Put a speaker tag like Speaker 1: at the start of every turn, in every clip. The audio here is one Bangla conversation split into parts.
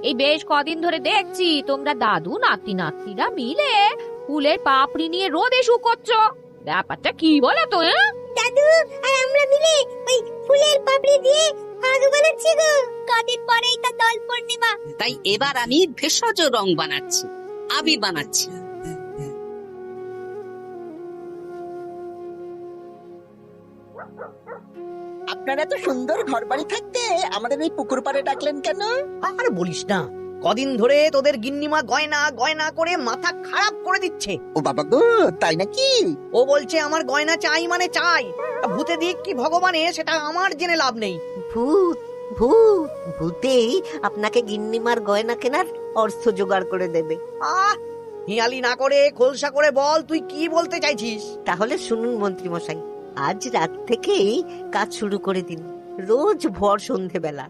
Speaker 1: এই বেশ কদিন ধরে দেখছি তোমরা দাদু নাতি নাতনিরা মিলে ফুলের পাপড়ি নিয়ে রোদে শুকোচ্ছ। ব্যাপারটা কি বলো তো?
Speaker 2: দাদু আর আমরা মিলে ওই ফুলের পাপড়ি দিয়ে আলু বানাচ্ছি গো। কদিন পরেই তো দোল পূর্ণিমা।
Speaker 3: তাই এবার আমি ভেষজ রং বানাচ্ছি, আবির বানাচ্ছি।
Speaker 4: আপনারা এত সুন্দর ঘর বাড়ি থাকতে আমাদের এই পুকুর পাড়ে ডাকলেন কেন?
Speaker 5: আর বলিস না, কদিন ধরে তোদের গিন্নিমা গয়না গয়না করে মাথা খারাপ করে দিচ্ছে।
Speaker 4: ও বাবা গো, তাই নাকি?
Speaker 5: ও বলছে আমার গয়না চাই মানে চাই। ভূতে দিক কি ভগবানে সেটা আমার জেনে লাভ নেই।
Speaker 6: ভূত ভূত ভূতেই আপনাকে গিন্নিমার গয়না কেনার অর্থ জোগাড় করে দেবে।
Speaker 5: আহ, হিয়ালি না করে খোলসা করে বল তুই কি বলতে চাইছিস।
Speaker 6: তাহলে শুনুন মন্ত্রী মশাই, আজ রাত থেকেই কাজ শুরু করে দিন, রোজ ভর সন্ধেবেলা।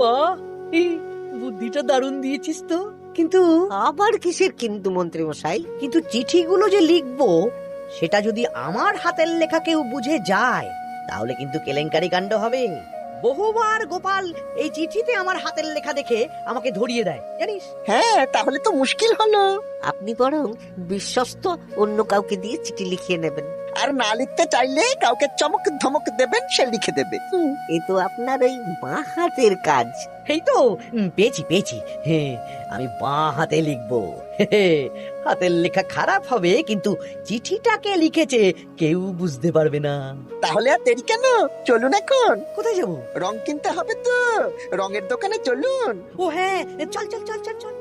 Speaker 5: বাহ, এই বুদ্ধিটা দারুণ দিয়েছিস তো। কিন্তু
Speaker 6: আবার কিসের কিন্তু মন্ত্রী মশাই?
Speaker 5: কিন্তু চিঠিগুলো যে লিখবো সেটা যদি আমার হাতের লেখা কেউ বুঝে যায় তাহলে কিন্তু কেলেঙ্কারি কাণ্ড হবে। বহুবার গোপাল এই চিঠিতে আমার হাতের লেখা দেখে আমাকে ধরিয়ে দেয় জানিস।
Speaker 4: হ্যাঁ, তাহলে তো মুশকিল হলো।
Speaker 6: আপনি বরং বিশ্বস্ত অন্য কাউকে দিয়ে চিঠি লিখিয়ে নেবেন।
Speaker 4: আর না লিখতে চাইলে কাউকে চমক ধমক দেবেন, সে লিখে দেবে।
Speaker 6: এ তো আপনার ওই বাঁ হাতের কাজ।
Speaker 5: এই তো পেয়েছি পেয়েছি। হ্যাঁ, আমি বাঁ হাতে লিখবো। হাতের লেখা খারাপ হবে কিন্তু চিঠিটাকে লিখেছে কেউ বুঝতে পারবে না।
Speaker 4: তাহলে আর দেরি কেন, চলুন এখন।
Speaker 5: কোথায় যাবো?
Speaker 4: রং কিনতে হবে তো, রঙের দোকানে চলুন।
Speaker 5: ও হ্যাঁ, চল চল চল চল চল।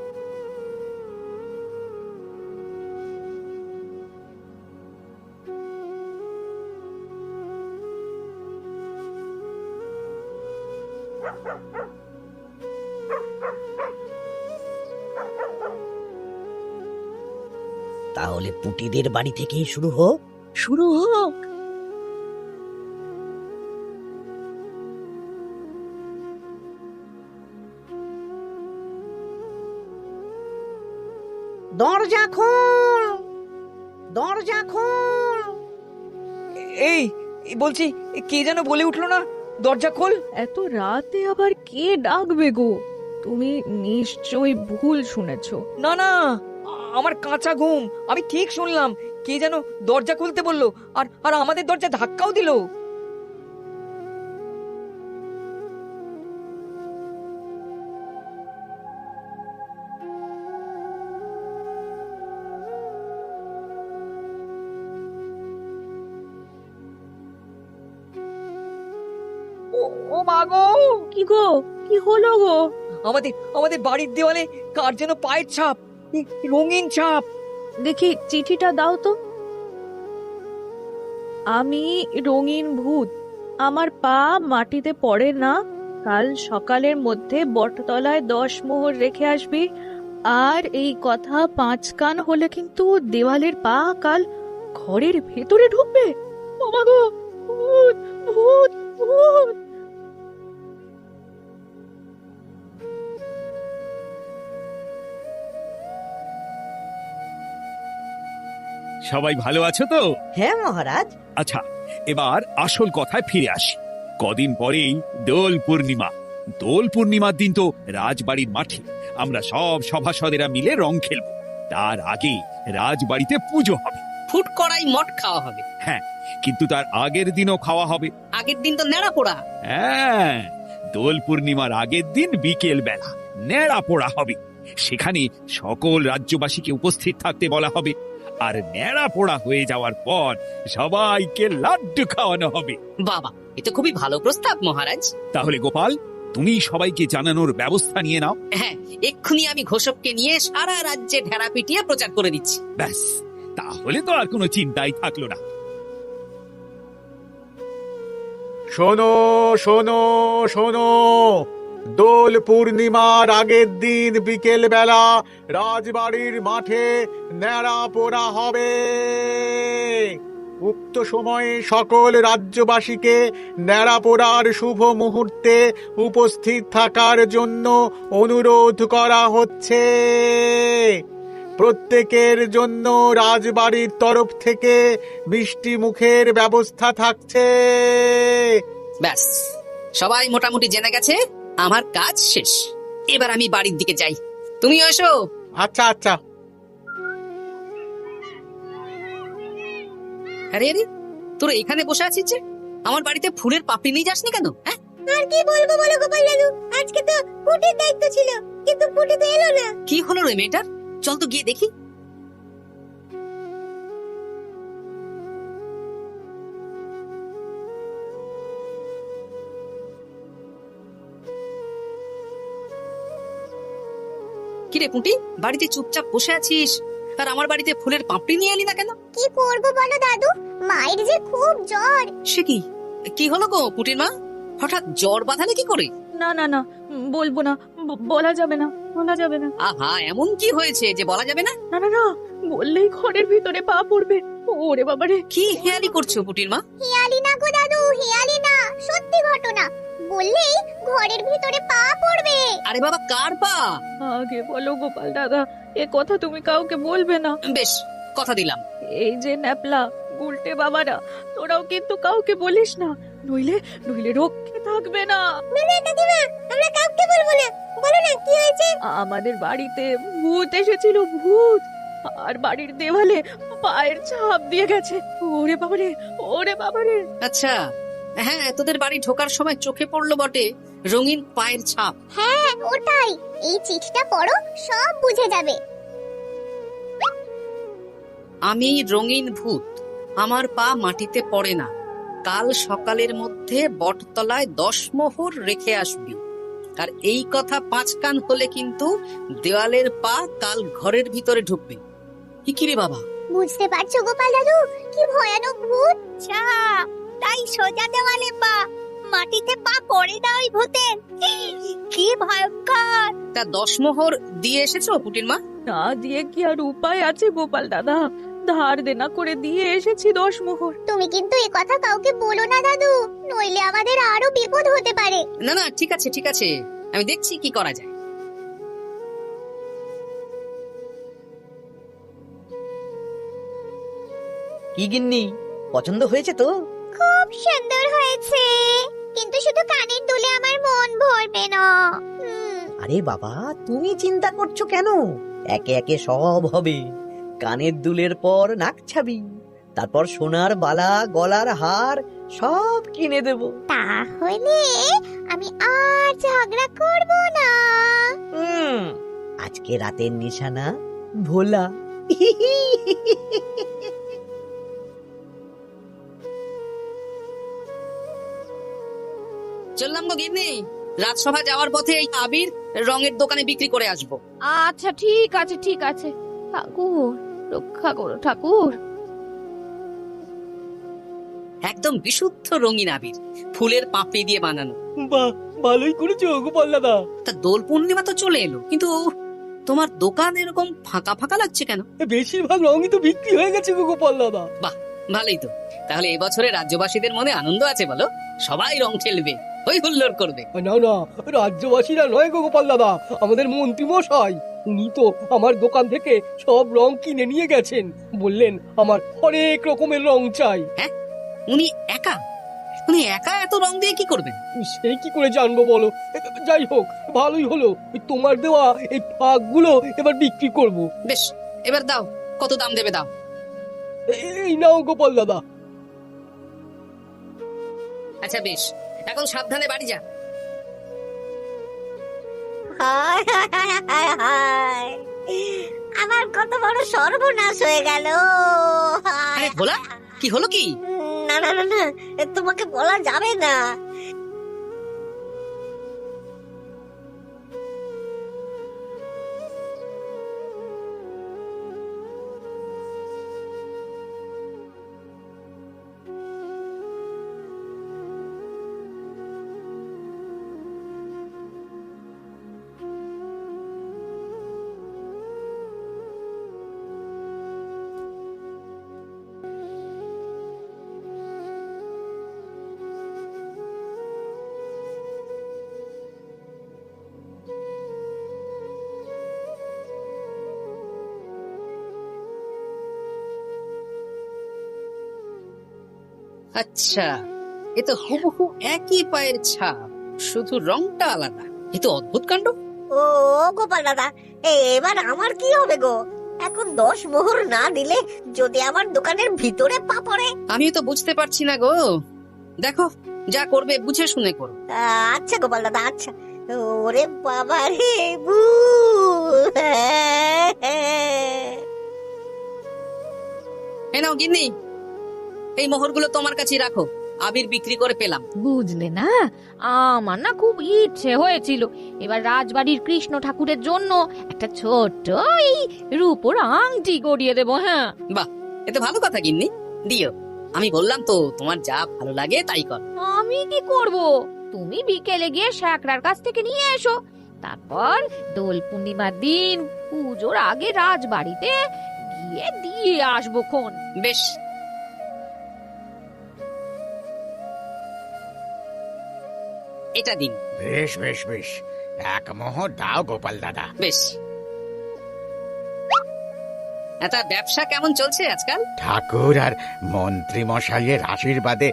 Speaker 5: তাহলে পুটিদের বাড়ি থেকেই শুরু হোক।
Speaker 4: শুরু হোক।
Speaker 5: দরজা খোল, দরজা খোল।
Speaker 7: এই বলছি, কে যেন বলে উঠলো না, দরজা খোল।
Speaker 1: এত রাতে আবার কে ডাকবে গো? তুমি নিশ্চয়ই ভুল শুনেছো।
Speaker 7: না না, আমার কাঁচা ঘুম, আমি ঠিক শুনলাম। কে যেন দরজা খুলতে বললো, আর আর আমাদের দরজা ধাক্কাও দিল। ও মা গো,
Speaker 1: কি গো, কি হলো গো?
Speaker 7: আমাদের আমাদের বাড়ির দেওয়ালে কার যেন পায়ের ছাপ, রঙিন ছাপ।
Speaker 1: দেখি চিঠিটা দাও তো। আমি রঙিন ভূত, আমার পা মাটিতে পড়ে না। কাল সকালের মধ্যে বটতলায় 10 মোহর রেখে আসবি। আর এই কথা 5 কান হলে কিন্তু দেওয়ালের পা কাল ঘরের ভেতরে ঢুকবে। ও মা গো, ভূত ভূত ভূত।
Speaker 8: সবাই ভালো আছো তো?
Speaker 5: হ্যাঁ মহারাজ।
Speaker 8: আচ্ছা, এবার আসল কথায় ফিরে আসি। কদিন পরেই দোল পূর্ণিমা। দোল পূর্ণিমার দিন তো রাজবাড়ির মাঠে আমরা সব সভাসদেরা মিলে রং খেলবো। তার আগে রাজবাড়িতে পুজো হবে।
Speaker 3: ফুট কড়াই মট খাওয়া হবে।
Speaker 8: হ্যাঁ, কিন্তু তার আগের দিনও খাওয়া হবে।
Speaker 3: আগের দিন তো নেড়া পোড়া।
Speaker 8: হ্যাঁ, দোল পূর্ণিমার আগের দিন বিকেল বেলা নেড়া পোড়া হবে। সেখানে সকল রাজ্যবাসীকে উপস্থিত থাকতে বলা হবে। আর নেড়া পোড়া হয়ে যাওয়ার পর সবাইকে লাড্ডু খাওয়ানো হবে।
Speaker 3: বাবা, এটা খুবই ভালো প্রস্তাব মহারাজ।
Speaker 8: তাহলে গোপাল, তুমি সবাইকে জানানোর ব্যবস্থা নিয়ে নাও।
Speaker 3: হ্যাঁ, এক্ষুনি আমি ঘোষককে নিয়ে সারা রাজ্যে ঢেরা পিটিয়ে প্রচার করে দিচ্ছি।
Speaker 8: ব্যাস, তাহলে তো আর কোনো চিন্তাই থাকলো না।
Speaker 9: শোনো শোনো শোনো, দোল পূর্ণিমার আগের দিন বিকেল বেলা রাজবাড়ির মাঠে ন্যাড়া পোড়া হবে। উক্ত সময়ে সকল রাজ্যবাসীকে ন্যাড়া পোড়ার শুভ মুহূর্তে উপস্থিত থাকার জন্য অনুরোধ করা হচ্ছে। প্রত্যেকের জন্য রাজবাড়ির তরফ থেকে মিষ্টি মুখের ব্যবস্থা থাকছে।
Speaker 3: ব্যাস, সবাই মোটামুটি জেনে গেছে আমার কাজ শেষ। এবার আমি বাড়ির দিকে যাই, তুমি এসো।
Speaker 9: আচ্ছা আচ্ছা।
Speaker 3: আরে আরে, তোরা এখানে বসে আছিস যে? আমার বাড়িতে ফুলের পাপড়ি নিয়ে যাসনি কেন? হ্যাঁ,
Speaker 2: আর কি বলবো বলো গোপাল দাদু, আজকে তো পুটির দায়িত্ব ছিল, কিন্তু পুটি তো এলো না।
Speaker 3: কি হলো রে মেয়েটার? চল তো গিয়ে দেখি। কিরে পুঁটি, বাড়িতে চুপচাপ বসে আছিস, আর আমার বাড়িতে ফুলের পাপড়ি নিয়ে এলি না কেন?
Speaker 2: কি করবো বলো দাদু, মায়ের যে খুব জ্বর।
Speaker 3: সে কি, কি হলো গো পুঁটির মা? হঠাৎ জ্বর বাঁধালে কি করে?
Speaker 1: না না না, বলবো না, বলা যাবে না, বলা যাবে না।
Speaker 3: আহা, এমন কি হয়েছে যে বলা যাবে না?
Speaker 1: না না না, বললেই ঘরের ভিতরে পা পড়বে। ওরে বাবারে!
Speaker 3: কি হেয়ালি করছো পুঁটির মা?
Speaker 2: হিয়ালি না গো দাদু, হিয়ালি না, সত্যি ঘটনা। বললেই ঘরের ভিতরে পা পড়বে।
Speaker 3: আরে বাবা, কার পা?
Speaker 1: আগে বলো গোপাল দাদা, এ কথা তুমি কাউকে বলবে না।
Speaker 3: বেশ, কথা দিলাম।
Speaker 1: এই যে ন্যাপলা গুলটে বাবারা, তোরাও কিন্তু কাউকে বলিস না, নইলে নইলে রক্ষে থাকবে না।
Speaker 2: না না কাকিমা, আমরা কাউকে বলবো না। বলো না কি হয়েছে।
Speaker 1: আমাদের বাড়িতে ভূত এসেছিল, ভূত, আর বাড়ির দেওয়ালে পায়ের ছাপ দিয়ে গেছে। ওরে বাবারে, ওরে বাবারে!
Speaker 3: আচ্ছা, হ্যাঁ, তোদের বাড়ি ঢোকার সময় চোখে পড়লো বটে রঙিন পায়ের ছাপ।
Speaker 2: হ্যাঁ ওটাই, এই চিঠিটা পড়ো, সব বুঝে যাবে।
Speaker 3: আমি রঙিন ভূত, আমার পা মাটিতে পড়ে না, কাল সকালের মধ্যে বটতলায় 10 মোহর রেখে আসবি। আর এই কথা 5 কান হলে কিন্তু দেওয়ালের পা কাল ঘরের ভিতরে ঢুকবে। কি রে বাবা?
Speaker 2: বুঝতে পারছো গোপাল দাদু, কি ভয়ানক ভূত। তাই সোজা দেওয়ালে পা, মাটিতে পা পড়ে না ওই ভূতের। কি ভয়ঙ্কর।
Speaker 3: তা 10 মোহর দিয়ে এসেছো পুটির মা?
Speaker 1: না দিয়ে কি আর উপায় আছে গোপাল দাদা, ধার দেনা করে দিয়ে এসেছি 10 মোহর।
Speaker 2: তুমি কিন্তু এই কথা কাউকে বলো না দাদু, নইলে আমাদের আরো বিপদ হতে পারে।
Speaker 3: না না, ঠিক আছে ঠিক আছে, আমি দেখছি কি করা যায়।
Speaker 5: কি গিন্নি, পছন্দ হয়েছে তো?
Speaker 2: খুব সুন্দর হয়েছে, কিন্তু শুধু কানের দুলে আমার মন ভরবে না।
Speaker 5: আরে বাবা, তুমি চিন্তা করছো কেন? একে একে সব হবে। কানের দুলের পর নাক ছাবি, তারপর সোনার বালা, গলার হার সব কিনে দেব।
Speaker 2: তাহলে আমি আর ঝগড়া করব না।
Speaker 5: আজকে রাতের নিশানা ভোলা।
Speaker 3: চললাম গো গিন্নি, রাজসভা যাওয়ার পথে এই আবির রঙের দোকানে বিক্রি করে আসবো।
Speaker 1: আচ্ছা ঠিক আছে, ঠিক আছে। ঠাকুর রক্ষা করো ঠাকুর।
Speaker 3: একদম বিশুদ্ধ রঙিন আবির, ফুলের পাপড়ি দিয়ে বানানো।
Speaker 7: বাহ, ভালোই করেছো গোপাল দাদা।
Speaker 3: তা দোল পূর্ণিমা তো চলে এলো, কিন্তু তোমার দোকান এরকম ফাঁকা ফাঁকা লাগছে কেন?
Speaker 7: বেশিরভাগ রঙই তো বিক্রি হয়ে গেছে গো গোপাল দাদা।
Speaker 3: বাহ, ভালোই তো। তাহলে এবছরে রাজ্যবাসীদের মনে আনন্দ আছে বলো? সবাই রং খেলবে, হই হুল্লোড় করবে।
Speaker 7: না না, রাজ্যবাসীরা নয় গো গোপাল দাদা, আমাদের মন্ত্রী মশাই, উনি তো আমার দোকান থেকে সব রং কিনে নিয়ে গেছেন। বললেন আমার অনেক রকমের রং চাই।
Speaker 3: উনি একা, উনি একা এত রং দিয়ে কি করবেন?
Speaker 7: সেই কি করে জানবো বলো? যাই হোক, ভালোই হলো, তোমার দেওয়া এই ফাঁকগুলো এবার বিক্রি করব।
Speaker 3: বেশ, এবার দাও, কত দাম দেবে দাও।
Speaker 7: এই নাও গোপাল দাদা।
Speaker 3: আচ্ছা বেশ, এখন সাবধানে বাড়ি যা।
Speaker 2: হায় হায় হায় হায়, আমার কত বড় সর্বনাশ হয়ে গেল।
Speaker 3: আরে ভোলা, কি হলো কি?
Speaker 2: না না না না, তোমাকে বলা যাবে না।
Speaker 3: আচ্ছা, এ তো হুবহু একই পায়ের ছাপ, শুধু রংটা আলাদা। এ তো অদ্ভুত কাণ্ড।
Speaker 6: ও গোপাল দাদা, এবার আমার কি হবে গো? এখন 10 মোহর না দিলে যদি আমার দোকানের ভিতরে পা পড়ে?
Speaker 3: আমিও তো বুঝতে পারছি না গো। দেখো, যা করবে বুঝে শুনে করো।
Speaker 6: আচ্ছা গোপাল দাদা, আচ্ছা। ওরে বাবা রে, বু!
Speaker 3: এই নাও গিন্নি, এই মোহরগুলো তোমার কাছে রাখো। আবির বিক্রি করে পেলাম।
Speaker 10: বুঝলে না, আমার না খুব ইচ্ছে হয়েছিল এবার রাজবাড়ির কৃষ্ণ ঠাকুরের জন্য একটা ছোট্ট এই রূপোর আংটি গড়িয়ে দেবো। হ্যাঁ,
Speaker 3: বাহ, এ তো ভালো কথা গিন্নি, দিও। আমি বললাম তো, তোমার যা ভালো লাগে তাই কর।
Speaker 10: আমি কি করব? তুমি বিকেলে গিয়ে শ্যাকরার কাছ থেকে নিয়ে এসো, তারপর দোল পূর্ণিমার দিন পুজোর আগে রাজবাড়িতে গিয়ে দিয়ে আসবো খন।
Speaker 3: বেশ, এটা দিন।
Speaker 9: বেশ বেশ বেশ, 1 মোহর দাও গোপাল দাদা।
Speaker 3: বেশ। তা ব্যবসা কেমন চলছে আজকাল?
Speaker 9: ঠাকুর আর মন্ত্রী মশাইয়ের আশীর্বাদে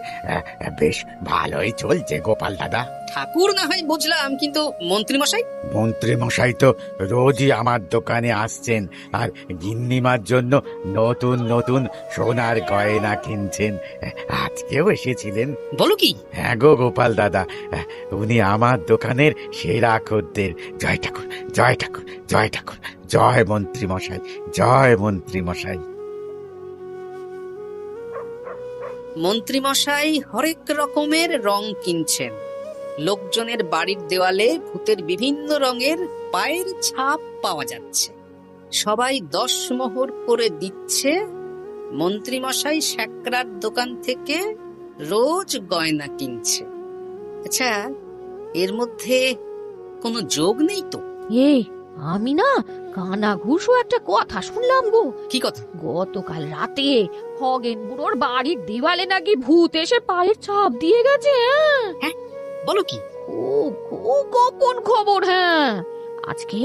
Speaker 9: বেশ ভালোই চলছে গোপাল দাদা।
Speaker 3: ঠাকুর না হয় বুঝলাম, কিন্তু মন্ত্রী মশাই?
Speaker 9: মন্ত্রী মশাই তো রোজই আমার দোকানে আসছেন আর গিন্নিমার জন্য নতুন নতুন সোনার গয়না কিনছেন। আজকেও এসেছিলেন।
Speaker 3: বলো কি?
Speaker 9: হ্যাঁ গো গোপাল দাদা, উনি আমার দোকানের সেরা খদ্দের। জয় ঠাকুর, জয় ঠাকুর, জয় ঠাকুর, জয় মন্ত্রী মশাই, জয় মন্ত্রী মশাই।
Speaker 3: মন্ত্রী মশাই হরেক রকমের রং কিনছেন। লোকজনের বাড়ির দেওয়ালে ভূতের বিভিন্ন রঙের পায়ের ছাপ পাওয়া যাচ্ছে। সবাই 10 মোহর করে দিচ্ছে। মন্ত্রী মশাই শ্যাকরার দোকান থেকে রোজ গয়না কিনছে। আচ্ছা, এর মধ্যে কোনো যোগ নেই তো?
Speaker 10: এই, আমি না কানা ঘুষো একটা কথা শুনলাম গো।
Speaker 3: কি কথা?
Speaker 10: গতকাল রাতে খগেন বুড়োর বাড়ির দেওয়ালে নাকি ভূত এসে পায়ের ছাপ দিয়ে গেছে।
Speaker 3: হ্যাঁ, বলো কি?
Speaker 10: খুব খুব গোপন খবর। হ্যাঁ, আজকে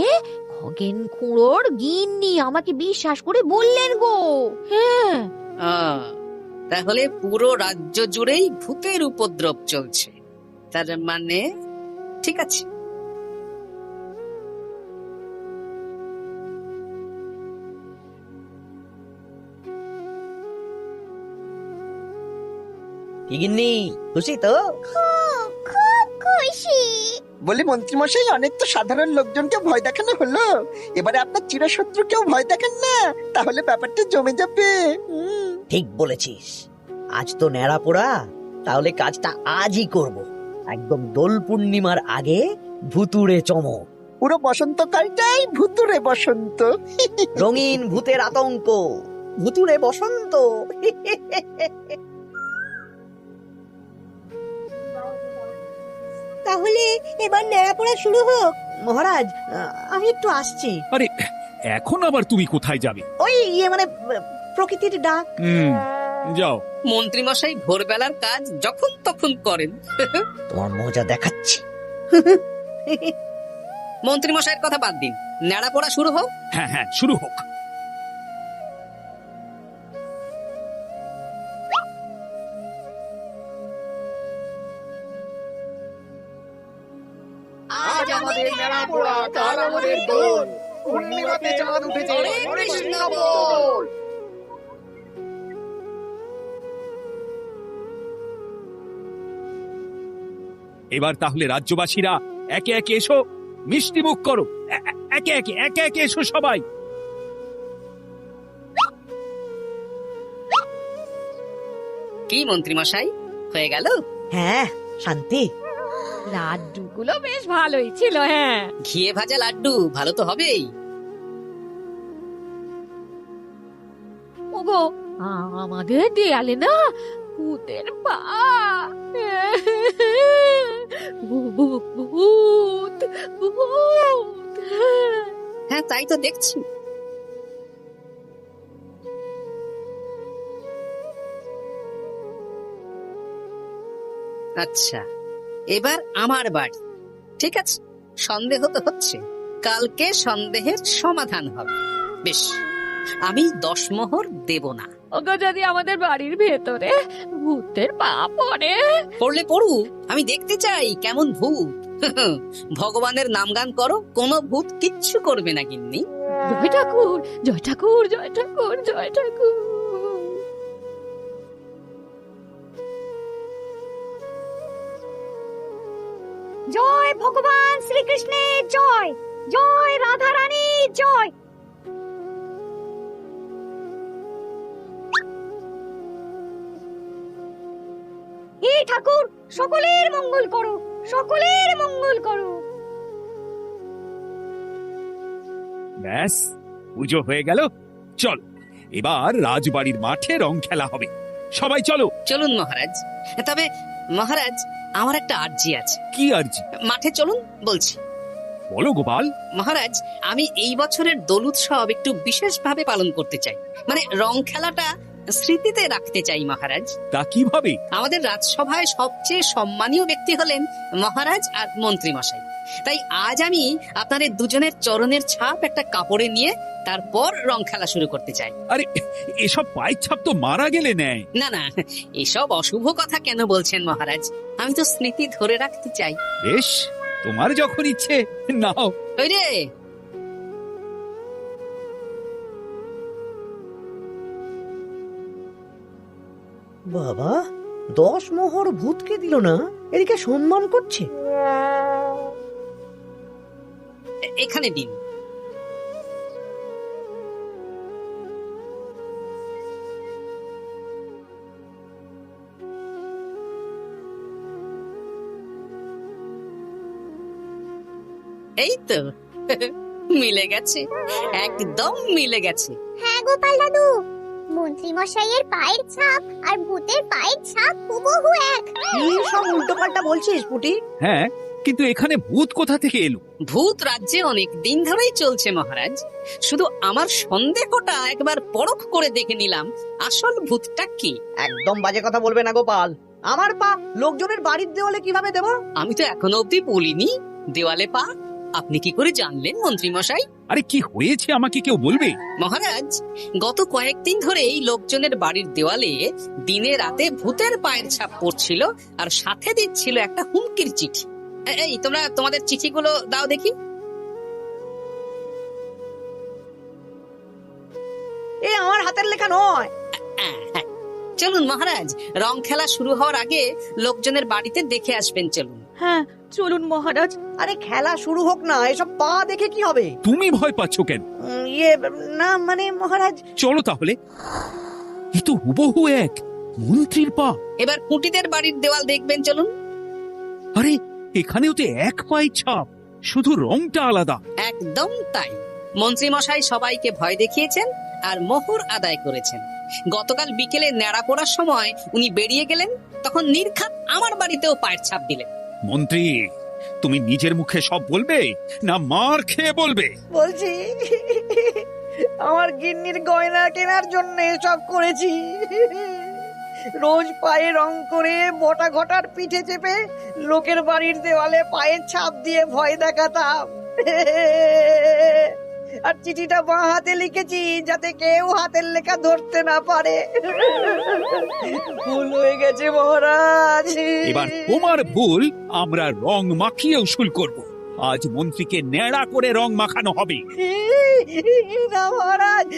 Speaker 10: খগেন খুড়োর গিন্নি আমাকে বিশ্বাস করে বললেন গো। হ্যাঁ,
Speaker 3: তাহলে পুরো রাজ্য জুড়েই ভূতের উপদ্রব চলছে। তার মানে ঠিক আছে।
Speaker 5: কি গিন্নি, খুশি তো?
Speaker 2: খুব খুব খুশি।
Speaker 4: বলি মন্ত্রী মশাই, অনেক তো সাধারণ লোকজনকে ভয় দেখানো হলো, এবারে আপনার চিরশত্রুকেও ভয় দেখান না, তাহলে ব্যাপারটা জমে যাবে।
Speaker 5: ঠিক বলেছিস, আজ তো ন্যাড়া পোড়া, তাহলে কাজটা আজই করব। একদম দোল পূর্ণিমার আগে ভুতুড়ে চমক।
Speaker 4: পুরো বসন্তকালটাই ভুতুরে বসন্ত।
Speaker 5: রঙিন ভূতের আতঙ্ক, ভুতুড়ে বসন্ত।
Speaker 6: তাহলে এবার নেড়াপোড়া শুরু হোক।
Speaker 5: মহারাজ, আমি একটু আসছি।
Speaker 8: আরে, এখন আবার তুমি কোথায় যাবে?
Speaker 5: ওই মানে প্রকৃতির ডাক।
Speaker 8: যাও।
Speaker 3: মন্ত্রী মশাই ভোরবেলার কাজ যখন তখন করেন।
Speaker 5: তোমার মজা দেখাচ্ছি।
Speaker 3: মন্ত্রী মশাইয়ের কথা বাদ দিন, নেড়া পড়া শুরু হোক।
Speaker 8: হ্যাঁ হ্যাঁ, শুরু হোক।
Speaker 4: আজ আমাদের নেড়াপোড়া, কাল আমাদের দোল, পূর্ণিমাতে চাঁদ উঠেছে,
Speaker 3: হরে কৃষ্ণ
Speaker 4: বল।
Speaker 8: এবার তাহলে রাজ্যবাসীরা একে একে এসো, মিষ্টি মুখ করো। একে একে এসো সবাই।
Speaker 3: কি মন্ত্রী মশাই, হয়ে গেল?
Speaker 5: হ্যাঁ, শান্তি।
Speaker 10: লাড্ডুগুলো বেশ ভালোই ছিল। হ্যাঁ,
Speaker 3: ঘিয়ে ভাজা লাড্ডু ভালো তো হবেই।
Speaker 10: ওগো, আমাদের দেয়ালে না ভূতের পা। ভূত ভূত।
Speaker 3: হ্যাঁ, তাই তো দেখছি। আচ্ছা, এবার আমার বাড়ি। ঠিক আছে, সন্দেহ তো হচ্ছে, কালকে সন্দেহের সমাধান হবে। বেশ, আমি 10 মোহর দেব না।
Speaker 10: ওগো যদি আমাদের বাড়ির ভেতরে ভূতের পা পড়ে?
Speaker 3: পড়লে পড়ুক, আমি দেখতে চাই কেমন ভূত। ভগবানের নামগান করো, কোনো ভূত কিচ্ছু করবে না গিন্নি।
Speaker 10: জয় ঠাকুর, জয় ঠাকুর, জয় ঠাকুর, জয় ঠাকুর।
Speaker 2: জয় ভগবান শ্রীকৃষ্ণের জয়, জয় রাধা রানীর জয়। হে ঠাকুর, সকলের মঙ্গল করো, সকলের মঙ্গল করো।
Speaker 8: ব্যাস, পুজো হয়ে গেল। চল, এবার রাজবাড়ির মাঠে রং খেলা হবে। সবাই চলো।
Speaker 3: চলুন মহারাজ। তবে মহারাজ, আমার একটা আর্জি আছে।
Speaker 8: কি আরজি?
Speaker 3: মাঠে চলুন বলছি।
Speaker 8: বলো গোপাল।
Speaker 3: মহারাজ, আমি এই বছরের দোল উৎসব একটু বিশেষভাবে পালন করতে চাই। মানে রং খেলাটা স্মৃতিতে রাখতে চাই মহারাজ।
Speaker 8: তা কিভাবে?
Speaker 3: আমাদের রাজসভায় সবচেয়ে সম্মানীয় ব্যক্তি হলেন মহারাজ আর মন্ত্রী মশাই। তাই আজ আমি আপনাদের দুজনের চরণের ছাপ একটা কাপড়ে নিয়ে তারপর রং খেলা শুরু করতে চাই।
Speaker 8: আরে, এসব পায়ের ছাপ তো মারা গেলে নেয়।
Speaker 3: না না, এসব অশুভ কথা কেন বলছেন মহারাজ? আমি তো স্মৃতি ধরে রাখতে চাই।
Speaker 8: বেশ, তোমার যখন ইচ্ছে নাও।
Speaker 3: ওই রে,
Speaker 5: বাবা, 10 মোহর ভূতকে দিল না, এদিকে সম্মান করছে।
Speaker 3: এখানে দিন। এই তো মিলে গেছে, একদম মিলে গেছে।
Speaker 2: হ্যাঁ গোপাল দাদু, মন্ত্রী মশাইয়ের পায়ের ছাপ আর ভূতের পায়ের ছাপ হুবহু এক।
Speaker 5: কি সব উল্টো পাল্টা বলছিস পুটি?
Speaker 8: হ্যাঁ, কিন্তু এখানে ভূত কোথা থেকে এলো?
Speaker 3: ভূত রাজ্যে অনেক দিন ধরেই চলছে মহারাজ। শুধু আমার সন্দেহটা একবার পরখ করে দেখে নিলাম, আসল ভূতটা কি।
Speaker 5: একদম বাজে কথা বলবে না গোপাল। আমার পা লোকজনের বাড়ির দেওয়ালে কিভাবে দেব?
Speaker 3: আমি তো এখনো অব্দি বলিনি দেওয়ালে পা। আপনি কি করে জানলেন মন্ত্রী মশাই?
Speaker 8: আরে, কি হয়েছে আমাকে কেউ বলবে?
Speaker 3: মহারাজ, গত কয়েকদিন ধরেই লোকজনের বাড়ির দেওয়ালে দিনে রাতে ভূতের পায়ের ছাপ পড়ছিল, আর সাথে দিচ্ছিল একটা হুমকির চিঠি। এই তোমরা তোমাদের চিঠিগুলো দাও দেখি।
Speaker 5: এ আমার হাতের লেখা নয়।
Speaker 3: হ্যাঁ, চলুন মহারাজ, রং খেলা শুরু হওয়ার আগে লোকজনের বাড়িতে দেখে আসবেন। চলুন।
Speaker 1: হ্যাঁ, চলুন মহারাজ।
Speaker 5: আরে খেলা শুরু হোক না, এসব পা দেখে কি হবে?
Speaker 8: তুমি ভয় পাচ্ছ কেন?
Speaker 5: না মানে মহারাজ।
Speaker 8: চলো তাহলে। এ তো হুবহু এক মন্ত্রীর পা।
Speaker 3: এবার কুটিদের বাড়ির দেওয়াল দেখবেন। চলুন।
Speaker 8: আরে, এখানেও তো এক পায়ের ছাপ, শুধু রংটা আলাদা।
Speaker 3: একদম তাই। মন্ত্রী মশাই সবাইকে ভয় দেখিয়েছেন আর মোহর আদায় করেছেন। গতকাল বিকেলে ন্যাড়া পড়ার সময় উনি বেরিয়ে গেলেন, তখন নির্ঘাত আমার বাড়িতেও পায়ের ছাপ দিলেন।
Speaker 8: মন্ত্রী, তুমি নিজের মুখে সব বলবে না মার খেয়ে বলবে?
Speaker 5: বলছি, আমার গিন্নির গয়না কেনার জন্য সব করেছি। রোজ পায়ে রং করে বটা ঘটার পিঠে চেপে লোকের বাড়ির দেওয়ালে পায়ের ছাপ দিয়ে ভয় দেখাতাম। আর চিঠিটা বাঁ হাতে লিখেছি যাতে কেউ হাতের লেখা ধরতে না পারে। ভুল হয়ে গেছে মহারাজ।
Speaker 8: এবার তোমার ভুল আমরা রং মাখিয়ে উসুল করব। আজ মন্ত্রীকে ন্যাড়া করে রং মাখানো হবে।
Speaker 5: না মহারাজ,